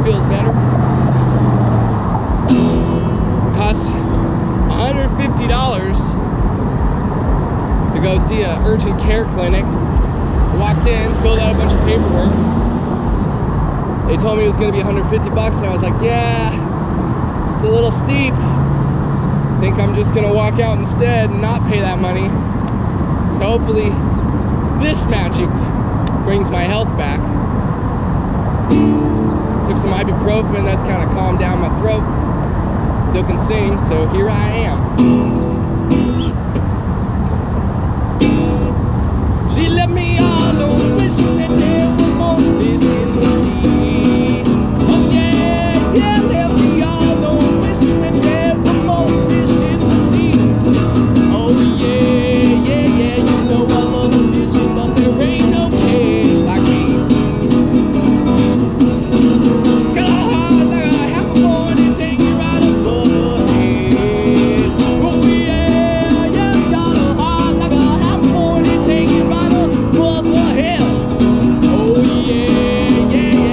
feels better. Costs $150 to go see an urgent care clinic. Walked in, filled out a bunch of paperwork. They told me it was gonna be 150 bucks, and I was like, yeah, it's a little steep. I think I'm just gonna walk out instead and not pay that money. So hopefully this magic brings my health back. Took some ibuprofen, that's kind of calmed down my throat. Still can sing, so here I am. She left me all alone, wishing that there was more fish in the sea. Oh yeah, yeah, left me all alone, wishing that there was more fish in the sea. Oh yeah, yeah, yeah, you know I love fishing, but there ain't no catch like me. It's got a heart like a hammerborn, it's hanging right above her head. Oh yeah, yeah, it's got a heart like a hammerborn, it's hanging right above her head. Oh yeah, yeah,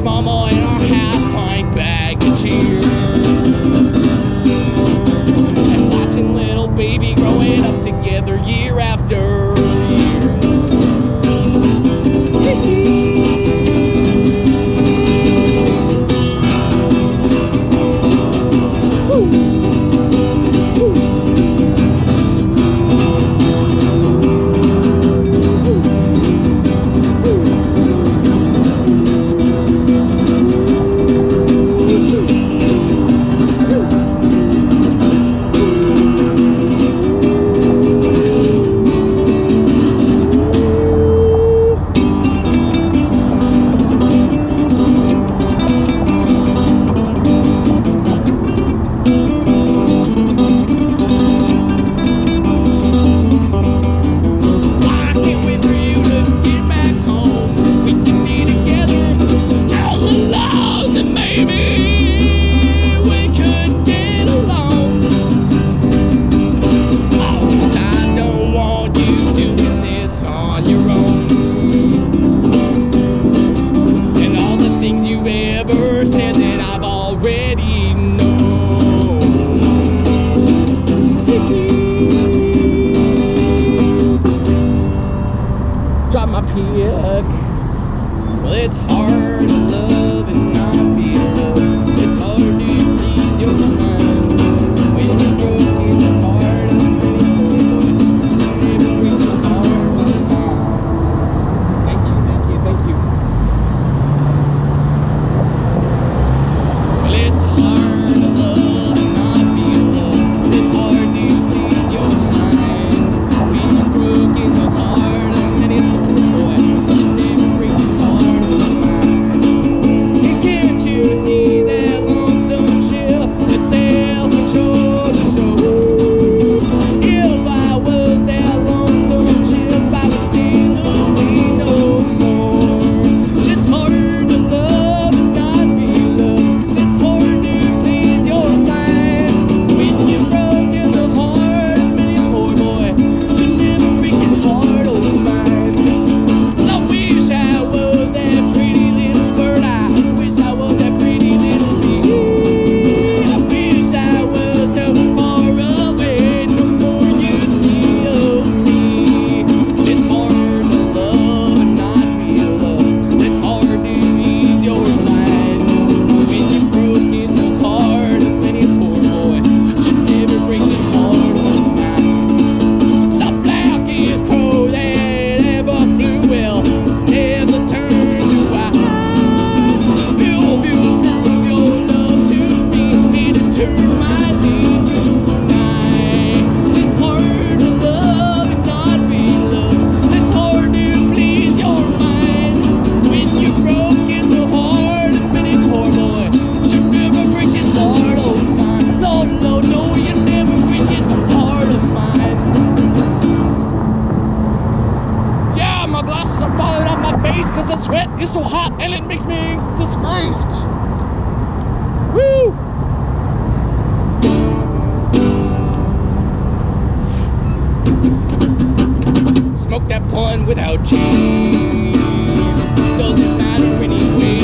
mama and our half-pint bag of cheer. And watching little baby growing up together year after year. Drop my pick. Well, it's hard to love and not be loved. It's hard to please your mind when you're broken the heart of many boys. Never reach as far as mine. Thank you, thank you, thank you. Well, it's hard to love and not be loved. It's hard to please your mind when you're broken the heart of many boys. Because the sweat is so hot and it makes me disgraced. Woo! Smoke that blunt without chains. Doesn't matter anyways.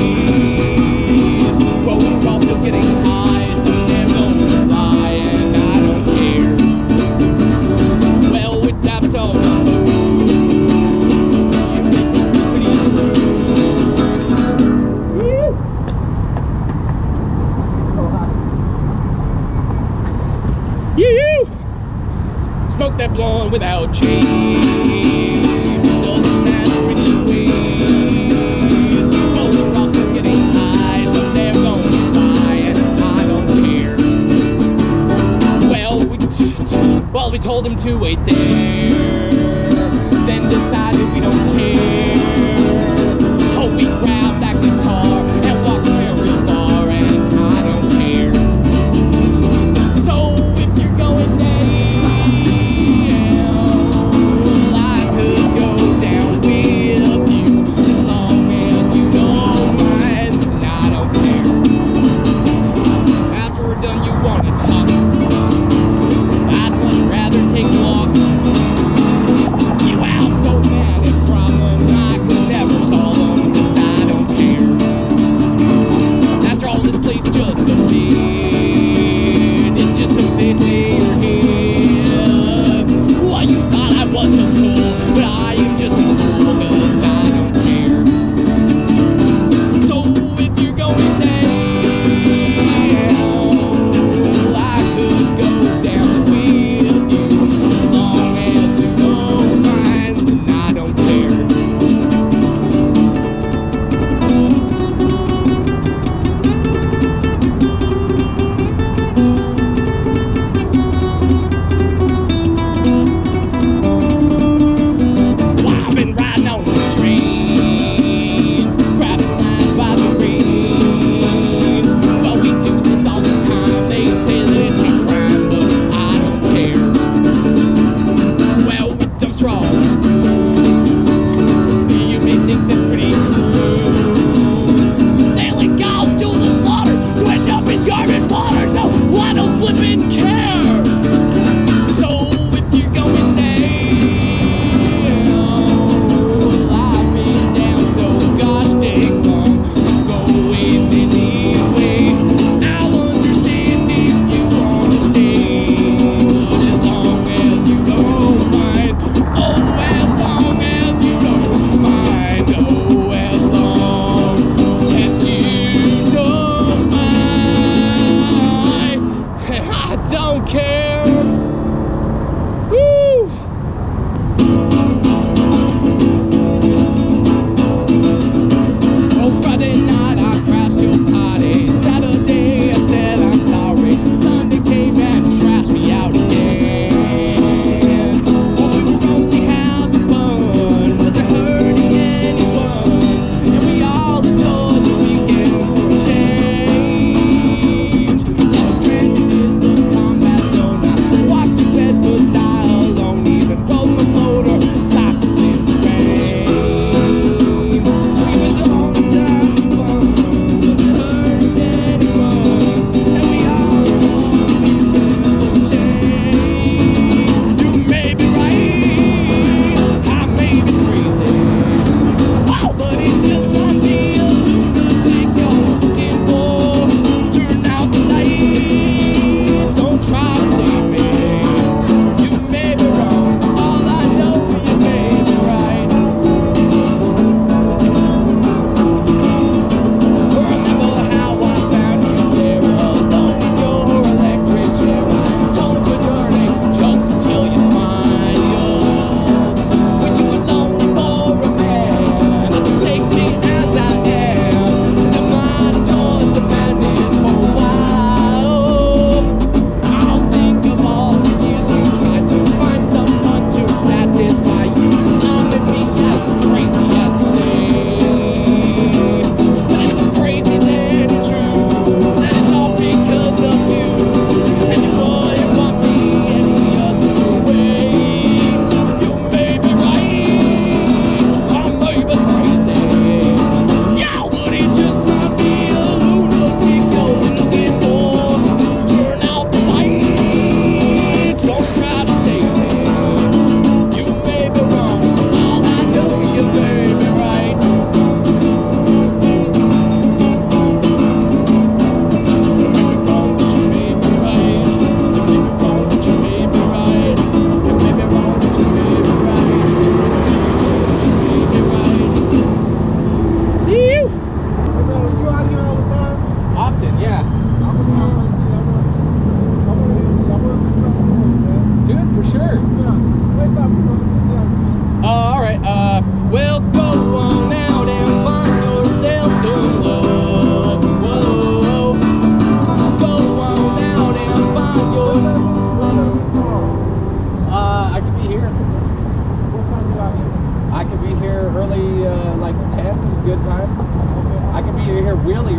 Growing while still getting high. Someday I'm gonna die and I don't care. Well, with that song. Smoke that blunt without chains. Doesn't matter anyways. Rolling while still getting high. Someday I'm gonna die and I don't care. Well, we told him to wait there. Then decided we don't care. Oh, we grabbed that guitar and walked very far and I don't care. So if you're going down, I'd much rather take a walk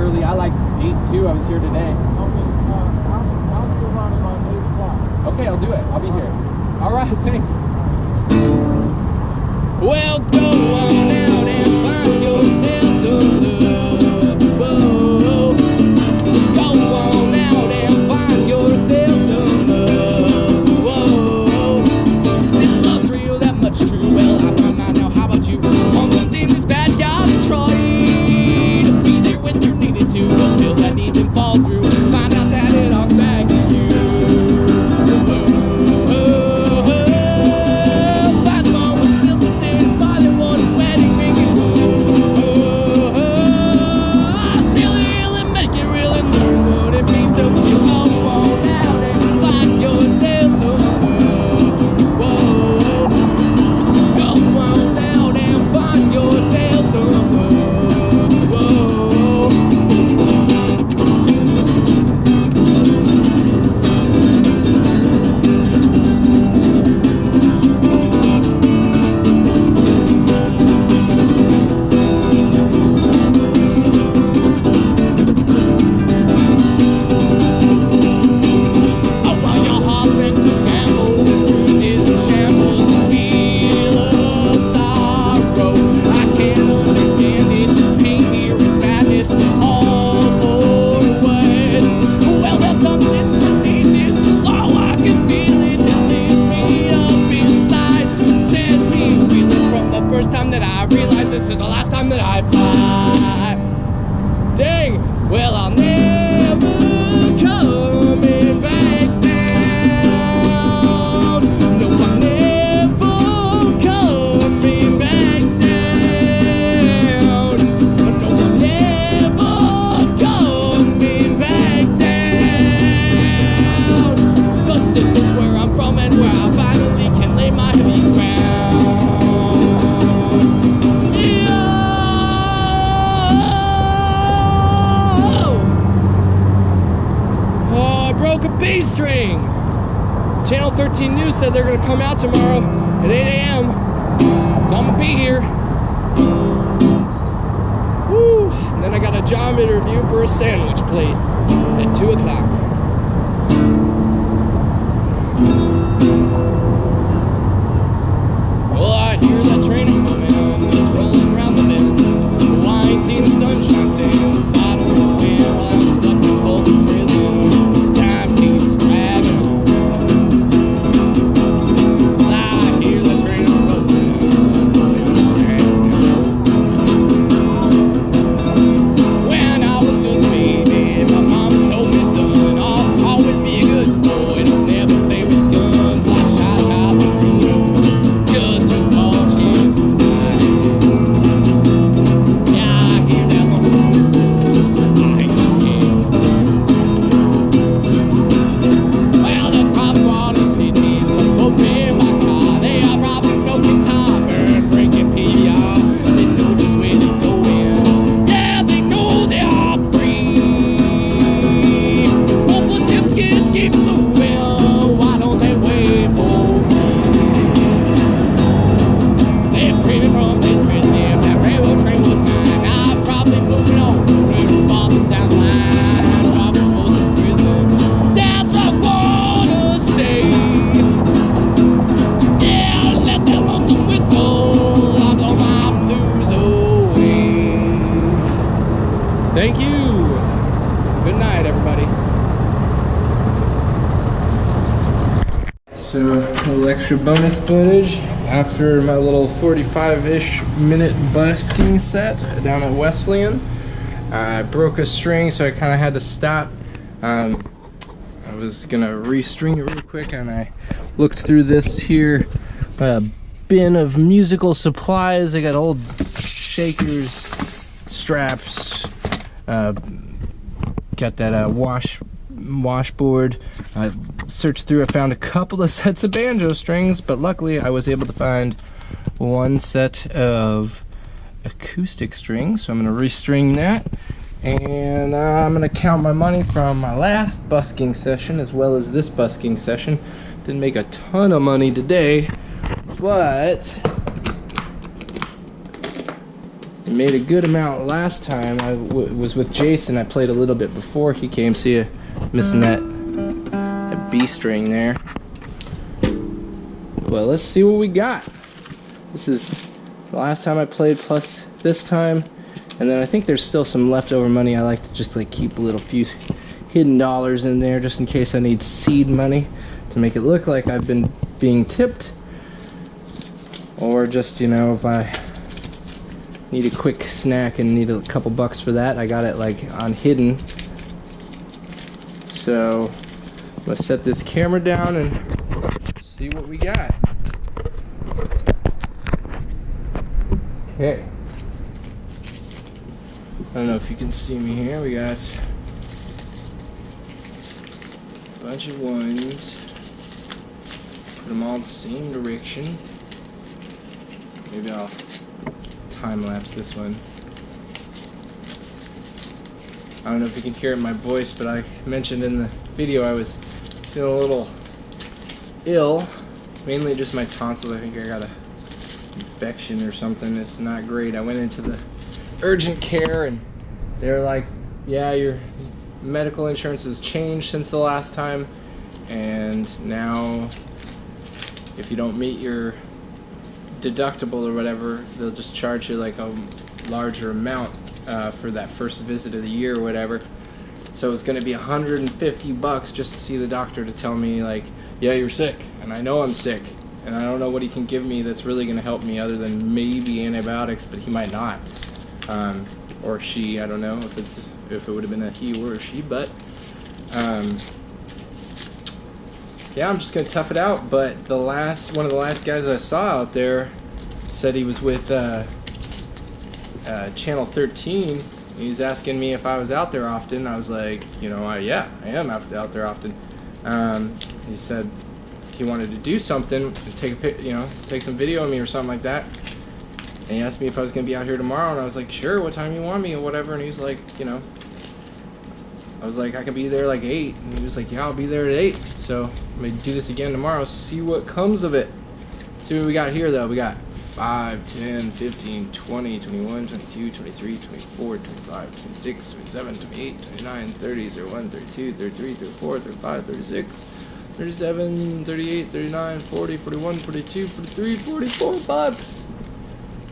early. I like 8 too. I was here today. Okay, I'll be around about 8 o'clock. Okay, I'll do it. I'll be here. All right, thanks. Well, go on out and find yourself some love. Whoa. Go on out and find yourself some love. Whoa. This love's real, that much true. Well, I find mine now. How about you? On something this bad, gotta try to be there when you're needed to. Fulfill that need and fall through. Find out that it all back to you. Channel 13 News said they're going to come out tomorrow at 8 a.m. So I'm going to be here. Woo! And then I got a job interview for a sandwich place at 2 o'clock. Well, I hear that train coming. It's rolling around the bend. Oh, I ain't seen the sunshine since the side of the wind. I'm stuck in Folsom Prison. Time keeps dragging on. Thank you. Good night, everybody. So, a little extra bonus footage after my little 45-ish minute busking set down at Wesleyan. I broke a string, so I kind of had to stop. I was gonna restring it real quick, and I looked through this here bin of musical supplies. I got old shakers, straps. Got that washboard. I searched through. I found a couple of sets of banjo strings, but luckily I was able to find one set of acoustic strings. So I'm going to restring that, and I'm going to count my money from my last busking session as well as this busking session. Didn't make a ton of money today, but I made a good amount last time. I was with Jason. I played a little bit before he came. See you missing that B string there. Well, let's see what we got. This is the last time I played plus this time. And then I think there's still some leftover money. I like to just like keep a little few hidden dollars in there just in case I need seed money to make it look like I've been being tipped. Or just, you know, if I need a quick snack and need a couple bucks for that, I got it like on hidden. So I'm gonna set this camera down and see what we got. Okay. I don't know if you can see me here. We got a bunch of ones. Put them all the same direction. Maybe I'll time lapse this one. I don't know if you can hear it in my voice, but I mentioned in the video I was feeling a little ill. It's mainly just my tonsils. I think I got an infection or something. It's not great. I went into the urgent care and they're like, yeah, your medical insurance has changed since the last time, and now if you don't meet your deductible or whatever, they'll just charge you like a larger amount for that first visit of the year or whatever. So it's going to be $150 just to see the doctor to tell me like, yeah, you're sick, and I know I'm sick, and I don't know what he can give me that's really going to help me other than maybe antibiotics, but he might not. Or she, I don't know if it would have been a he or a she, but yeah, I'm just gonna tough it out. But one of the last guys I saw out there said he was with Channel 13. He was asking me if I was out there often. I was like, you know, yeah, I am out there often. He said he wanted to do something, take some video of me or something like that. And he asked me if I was going to be out here tomorrow, and I was like, sure, what time you want me, or whatever. And he was like, you know, I was like, I can be there like 8. And he was like, yeah, I'll be there at 8. So I'm going to do this again tomorrow, see what comes of it. See what we got here, though. We got 5, 10, 15, 20, 21, 22, 23, 24, 25, 26, 27, 28, 29, 30, 31, 32, 33, 34, 35, 36, 37, 38, 39, 40, 41, 42, 43, 44 bucks.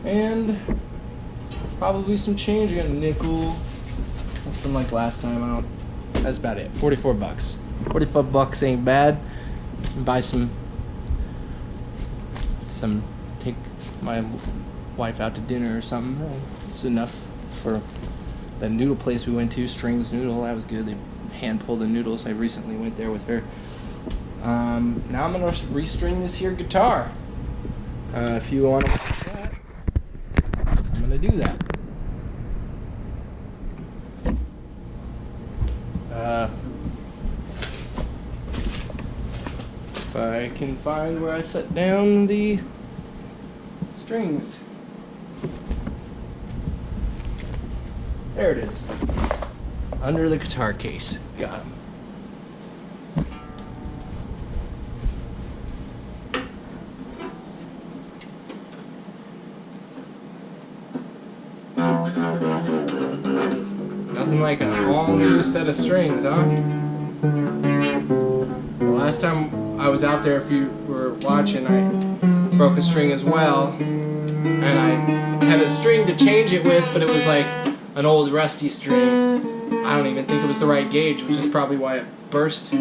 And probably some change. I got a nickel. That's from like last time. That's about it. 44 bucks. 45 bucks ain't bad. Buy take my wife out to dinner or something. It's enough for the noodle place we went to, Strings Noodle. That was good. They hand pulled the noodles. I recently went there with her. Now I'm gonna restring this here guitar. If you want to watch that, I'm gonna do that. If I can find where I set down the strings. There it is. Under the guitar case. Got him. Nothing like an all-new set of strings, huh? The last time I was out there, if you were watching, I broke a string as well. And I had a string to change it with, but it was like an old rusty string. I don't even think it was the right gauge, which is probably why it burst.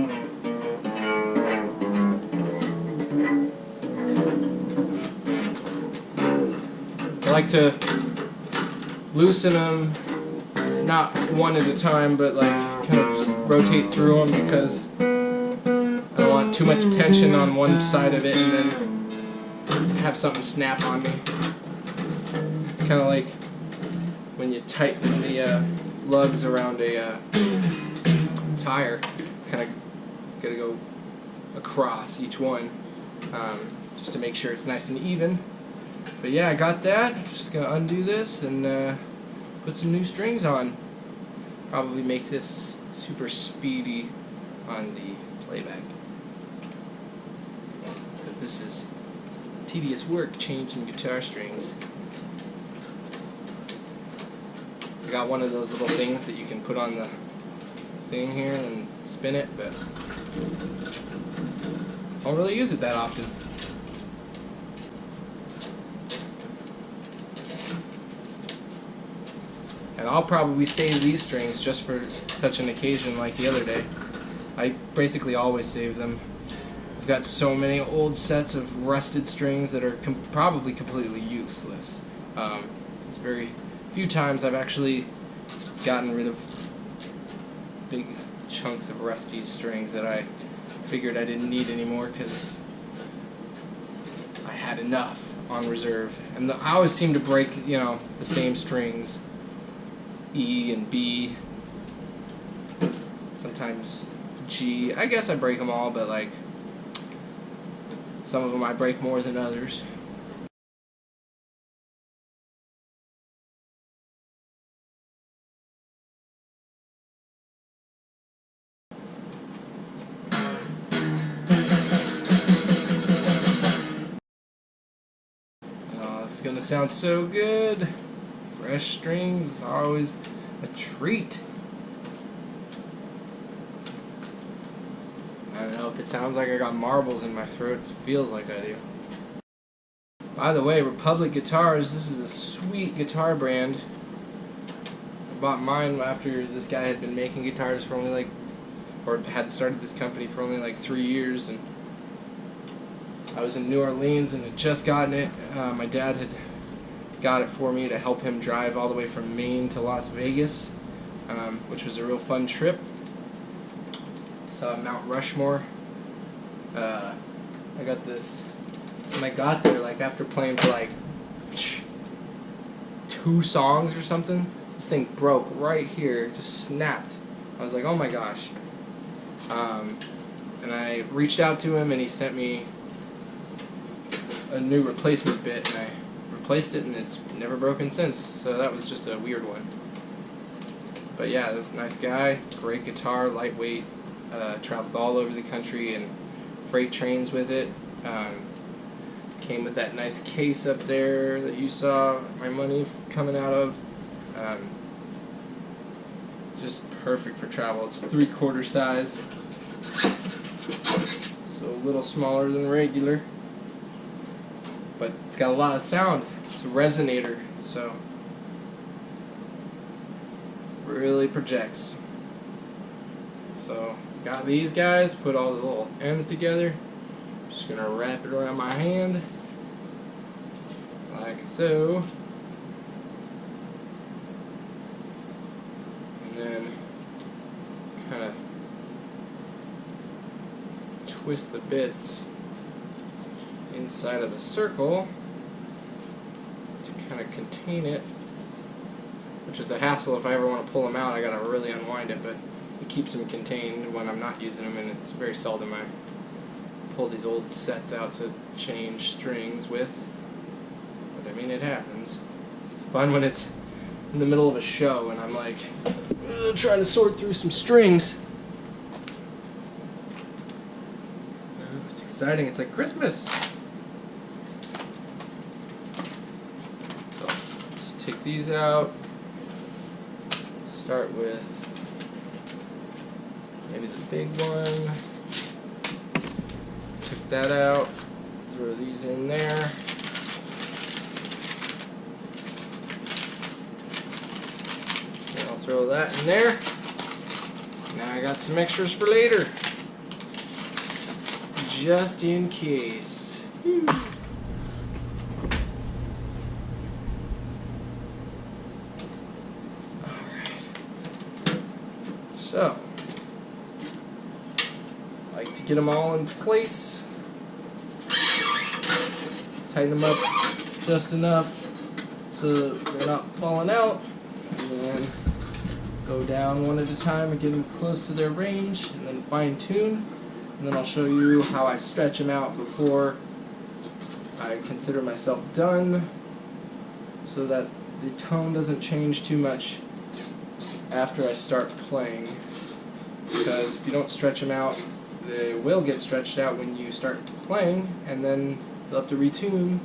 I like to loosen them, not one at a time, but like kind of rotate through them because I don't want too much tension on one side of it and then have something snap on me. It's kind of like when you tighten the lugs around a tire, kind of gotta go across each one just to make sure it's nice and even. But yeah, I got that. Just gonna undo this and put some new strings on. Probably make this super speedy on the playback. Because this is tedious work changing guitar strings. got one of those little things that you can put on the thing here and spin it, but I don't really use it that often. And I'll probably save these strings just for such an occasion like the other day. I basically always save them. I've got so many old sets of rusted strings that are probably completely useless. It's very few times I've actually gotten rid of big chunks of rusty strings that I figured I didn't need anymore because I had enough on reserve. And I always seem to break, you know, the same strings, E and B, sometimes G. I guess I break them all, but like some of them I break more than others. Oh, it's gonna sound so good. Fresh strings is always a treat. I don't know if it sounds like I got marbles in my throat. It feels like I do. By the way, Republic Guitars, this is a sweet guitar brand. I bought mine after this guy had been making guitars for only like, or had started this company for only like 3 years, and I was in New Orleans and had just gotten it. My dad had got it for me to help him drive all the way from Maine to Las Vegas, which was a real fun trip. Saw Mount Rushmore. I got this, when I got there, like after playing for like 2 songs or something, this thing broke right here, just snapped. I was like, oh my gosh. And I reached out to him and he sent me a new replacement bit, and I replaced it and it's never broken since, so that was just a weird one. But yeah, it was a nice guy, great guitar, lightweight, traveled all over the country and freight trains with it. Came with that nice case up there that you saw my money coming out of. Just perfect for travel. It's 3/4 size, so a little smaller than regular, but it's got a lot of sound. It's a resonator, so really projects. So got these guys, put all the little ends together. Just gonna wrap it around my hand like so, and then kind of twist the bits inside of the circle to kind of contain it, which is a hassle. If I ever want to pull them out, I gotta really unwind it, but it keeps them contained when I'm not using them, and it's very seldom I pull these old sets out to change strings with. But I mean, it happens. It's fun when it's in the middle of a show and I'm like trying to sort through some strings. It's exciting. It's like Christmas. So let's take these out. Start with maybe the big one. Took that out. Throw these in there. And I'll throw that in there. Now I got some extras for later, just in case. So, I like to get them all in place, tighten them up just enough so they're not falling out, and then go down one at a time and get them close to their range, and then fine tune, and then I'll show you how I stretch them out before I consider myself done, so that the tone doesn't change too much after I start playing, because if you don't stretch them out, they will get stretched out when you start playing, and then you'll have to retune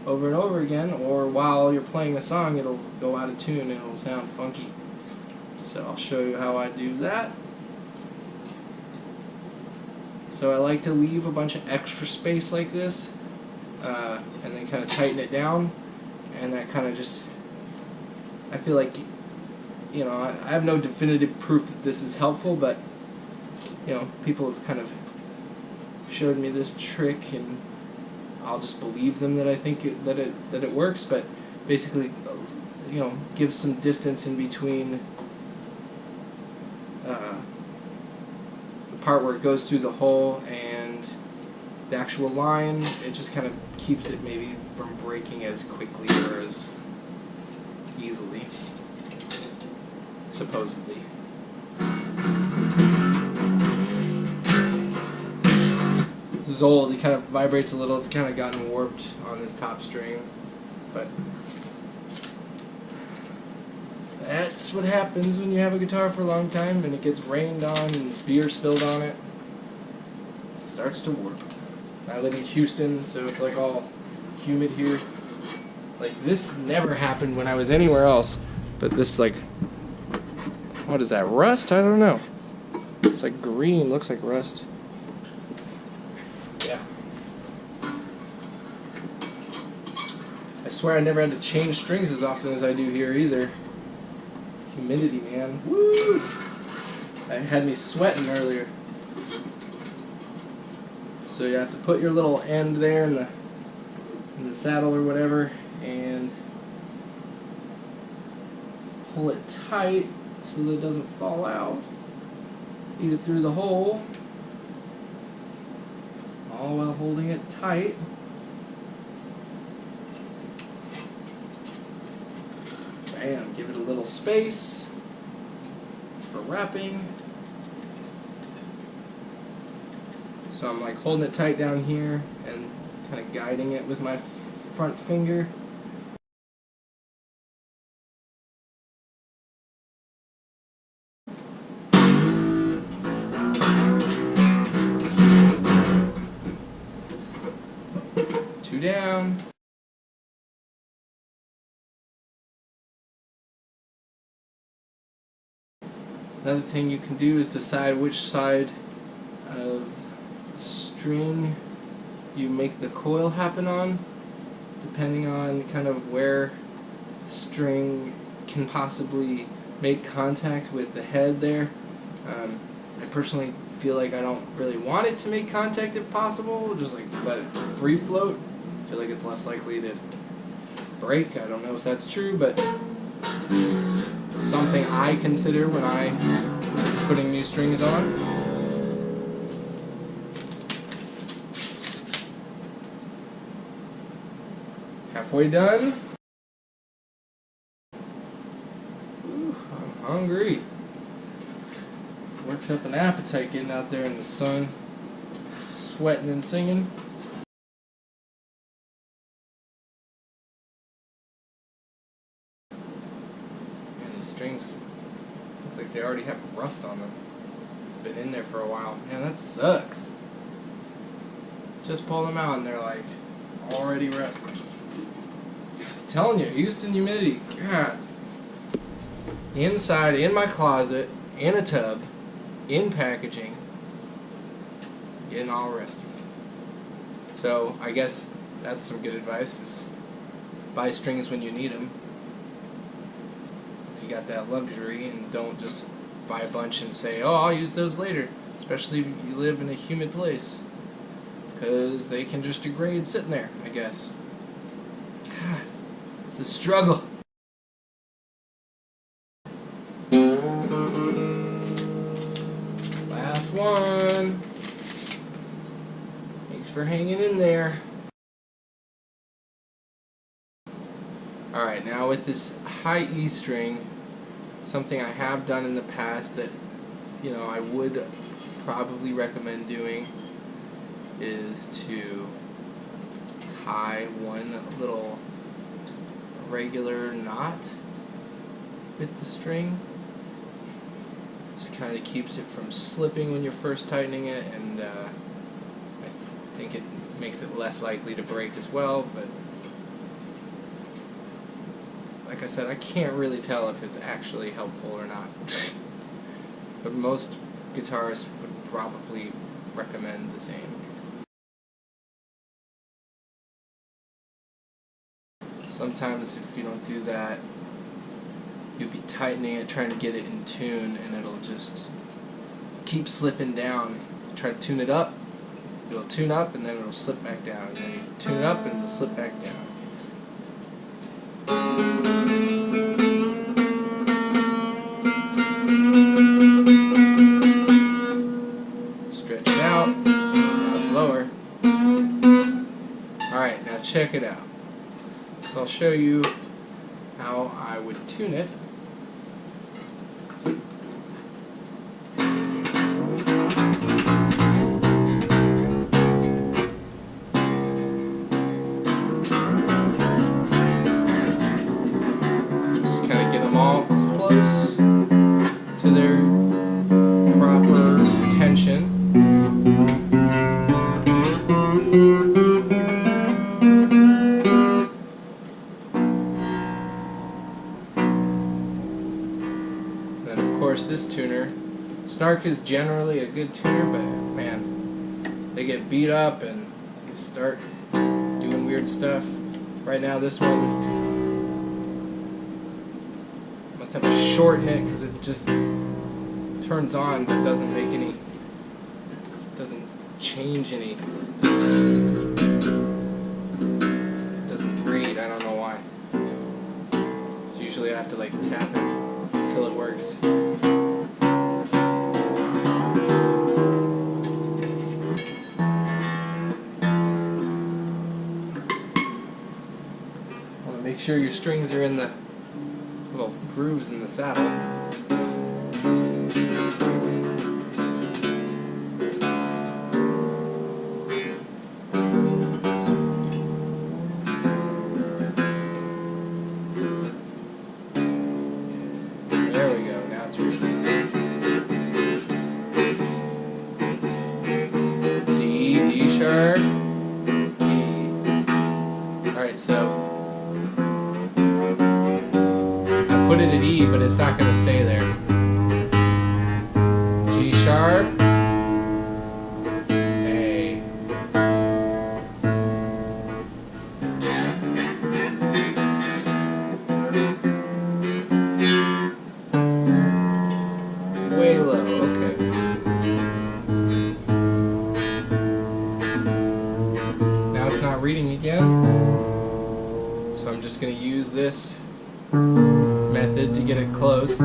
over and over again, or while you're playing a song it'll go out of tune and it'll sound funky. So I'll show you how I do that. So I like to leave a bunch of extra space like this, and then kind of tighten it down, and that kind of just, I feel like, you know, I have no definitive proof that this is helpful, but, you know, people have kind of showed me this trick, and I'll just believe them that I think that it works. But basically, you know, gives some distance in between the part where it goes through the hole and the actual line. It just kind of keeps it maybe from breaking as quickly or as easily, supposedly. This is old, it kind of vibrates a little, it's kind of gotten warped on this top string, but that's what happens when you have a guitar for a long time and it gets rained on and beer spilled on it. It starts to warp. I live in Houston, so it's like all humid here. Like, this never happened when I was anywhere else, but this, like, what is that, rust? I don't know. It's like green, looks like rust. Yeah. I swear I never had to change strings as often as I do here either. Humidity, man. Woo! That had me sweating earlier. So you have to put your little end there in the saddle or whatever, and pull it tight so that it doesn't fall out. Feed it through the hole, all while holding it tight. Bam, give it a little space for wrapping. So I'm like holding it tight down here and kind of guiding it with my front finger. Two down. Another thing you can do is decide which side of the string you make the coil happen on, depending on kind of where the string can possibly make contact with the head there. I personally feel like I don't really want it to make contact if possible, just like let it free float. I feel like it's less likely to break. I don't know if that's true, but something I consider when I'm putting new strings on. Halfway done. Ooh, I'm hungry. Worked up an appetite getting out there in the sun, sweating and singing. Man, these strings look like they already have rust on them. It's been in there for a while. Man, that sucks. Just pull them out and they're like already rusty. I'm telling you, Houston humidity, God. Inside, in my closet, in a tub, in packaging, getting all rusty. So I guess that's some good advice, is buy strings when you need them. If you got that luxury, and don't just buy a bunch and say, oh, I'll use those later, especially if you live in a humid place, because they can just degrade sitting there, I guess. God, it's the struggle. Last one. Thanks for hanging in there. Alright, now with this high E string, something I have done in the past that, you know, I would probably recommend doing is to tie one little regular knot with the string. Just kind of keeps it from slipping when you're first tightening it, and I think it makes it less likely to break as well. But like I said, I can't really tell if it's actually helpful or not. But most guitarists would probably recommend the same. Sometimes if you don't do that, you'll be tightening it, trying to get it in tune, and it'll just keep slipping down. Try to tune it up, it'll tune up, and then it'll slip back down. And then you tune it up, and it'll slip back down. Stretch it out. Now it's lower. Alright, now check it out. So I'll show you how I would tune it. Just kind of get them all close to their proper tension. This tuner, Snark is generally a good tuner, but man, they get beat up and they start doing weird stuff. Right now this one must have to shorten it because it just turns on but doesn't make any, doesn't change any, doesn't read. I don't know why. So usually I have to like tap it until it works. Make sure your strings are in the little grooves in the saddle. There we go, now it's reading. D sharp, E. Alright, so put it at E, but it's not going to stay there. G sharp, A. Way low, okay. Now it's not reading again, so I'm just going to use this method to get it close.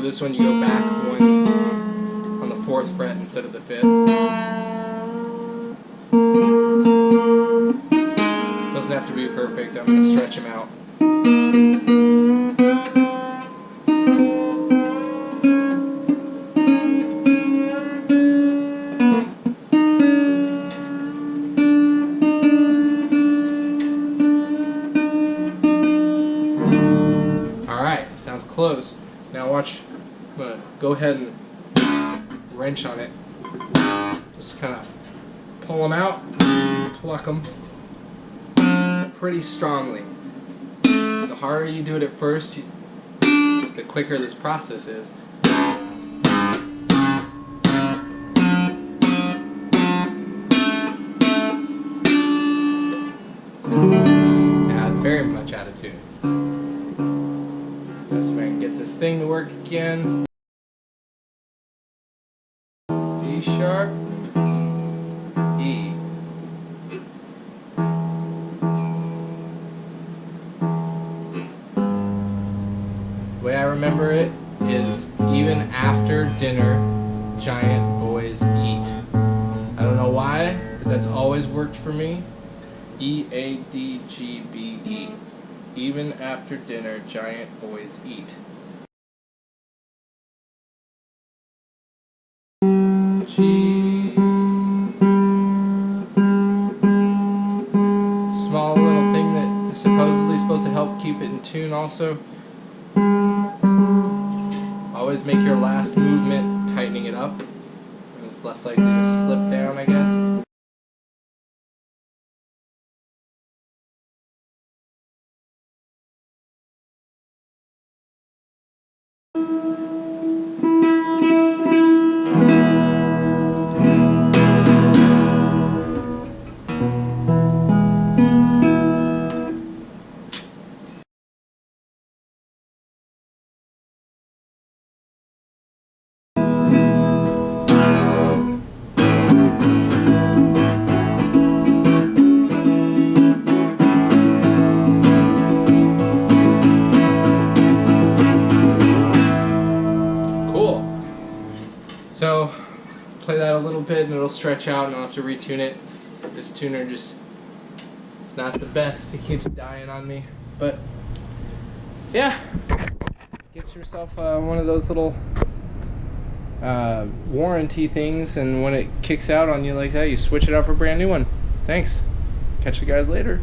This one you go back one on the 4th fret instead of the 5th. Doesn't have to be perfect, I'm going to stretch them out. Alright, sounds close. Now watch. I'm going to go ahead and wrench on it. Just kind of pull them out, pluck them pretty strongly. The harder you do it at first, the quicker this process is. Now it's very much out of tune. Let's see if I can get this thing to work again. D sharp, E. The way I remember it is even after dinner, giant boys eat. I don't know why, that's always worked for me. EADGBE. Even after dinner, giant boys eat. G. Small little thing that is supposedly supposed to help keep it in tune also. Always make your last movement tightening it up. And it's less likely to slip down, I guess. So, play that a little bit and it'll stretch out and I'll have to retune it. This tuner just, it's not the best. It keeps dying on me. But, yeah. Get yourself one of those little warranty things, and when it kicks out on you like that, you switch it out for a brand new one. Thanks. Catch you guys later.